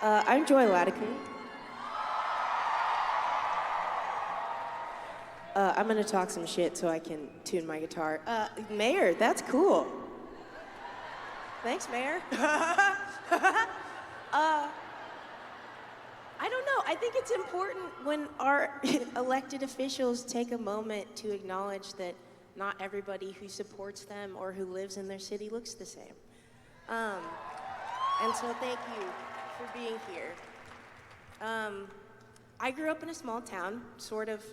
I enjoy Oladokun. I'm gonna talk some shit so I can tune my guitar. Mayor, that's cool. Thanks, Mayor. I don't know. I think it's important when our elected officials take a moment to acknowledge that not everybody who supports them or who lives in their city looks the same. And so thank you for being here. I grew up in a small town, sort of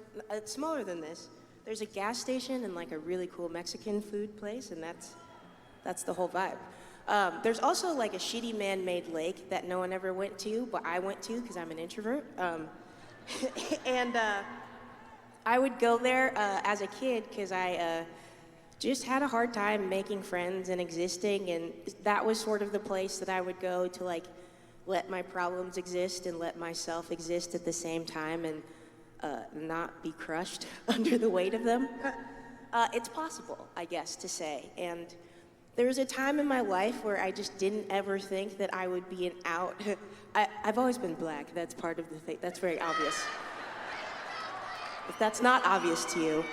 smaller than this. There's a gas station and like a really cool Mexican food place, and that's the whole vibe. There's also like a shitty man-made lake that no one ever went to, but I went to because I'm an introvert. And I would go there as a kid because I just had a hard time making friends and existing, and that was sort of the place that I would go to like let my problems exist and let myself exist at the same time and not be crushed under the weight of them. It's possible, I guess, to say. And there was a time in my life where I just didn't ever think that I would be an out. I've always been black. That's part of the thing. That's very obvious. If that's not obvious to you,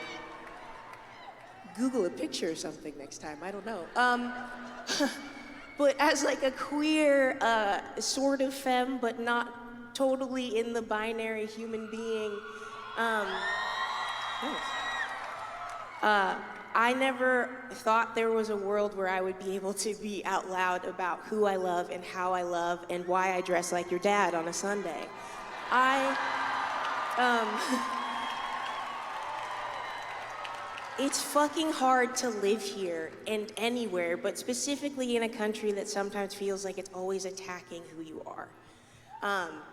Google a picture or something next time. I don't know. But as like a queer sort of femme, but not totally in the binary human being, I never thought there was a world where I would be able to be out loud about who I love and how I love and why I dress like your dad on a Sunday. It's fucking hard to live here and anywhere, but specifically in a country that sometimes feels like it's always attacking who you are.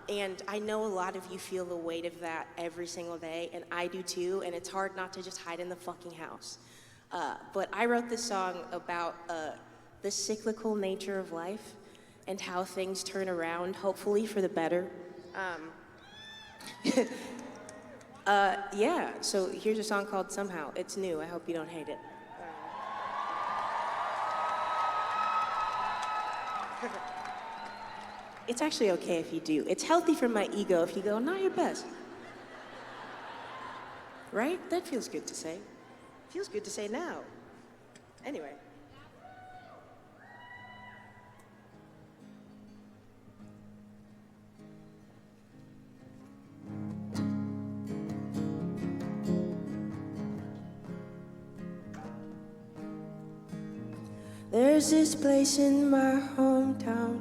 And I know a lot of you feel the weight of that every single day, and I do too, and it's hard not to just hide in the fucking house. But I wrote this song about the cyclical nature of life and how things turn around, hopefully for the better. Yeah, so here's a song called Somehow. It's new, I hope you don't hate it. It's actually okay if you do. It's healthy for my ego if you go, not your best. Right? That feels good to say. Feels good to say now. Anyway. There's this place in my hometown,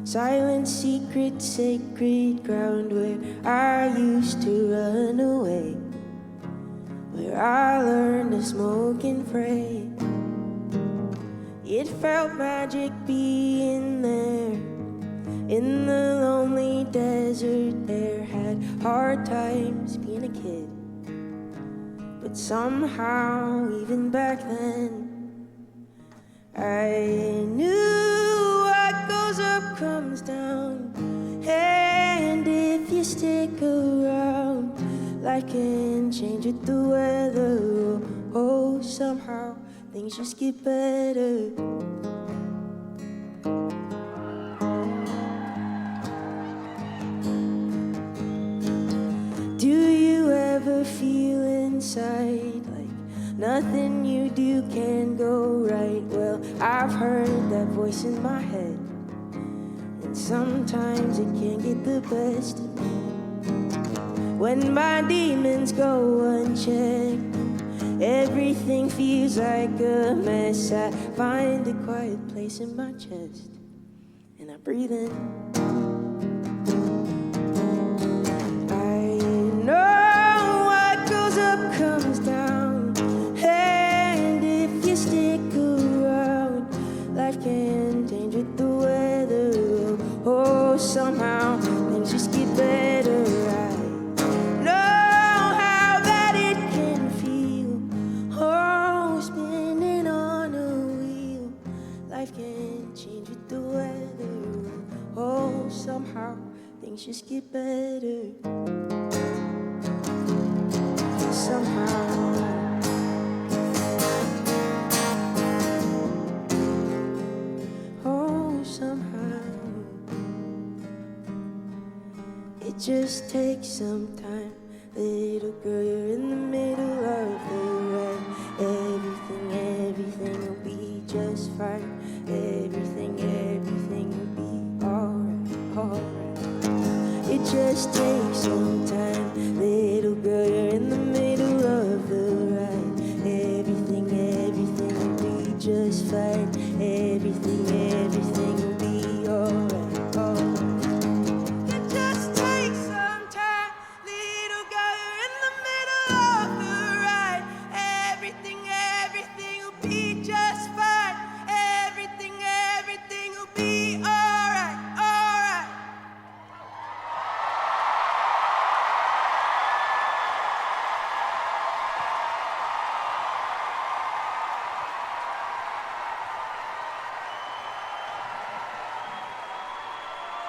silent, secret, sacred ground where I used to run away, where I learned to smoke and pray. It felt magic being there, in the lonely desert there. Had hard times being a kid, but somehow even back then I knew what goes up comes down, and if you stick around, life can change with the weather. Oh, somehow things just get better. Do you ever feel inside like nothing you do can go right? Well, I've heard that voice in my head, and sometimes it can get the best of me. When my demons go unchecked, everything feels like a mess. I find a quiet place in my chest, and I breathe in. I know what goes up comes down, and if you stick around, life can change with the weather. Oh, somehow things just get better. I know how bad it can feel. Oh, spinning on a wheel. Life can change with the weather. Oh, somehow things just get better. Somehow. Oh, somehow. It just takes some time. Little girl, you're in the middle of the ride. Everything will be just fine. Everything will be alright. It just takes some time. Little girl, you're in the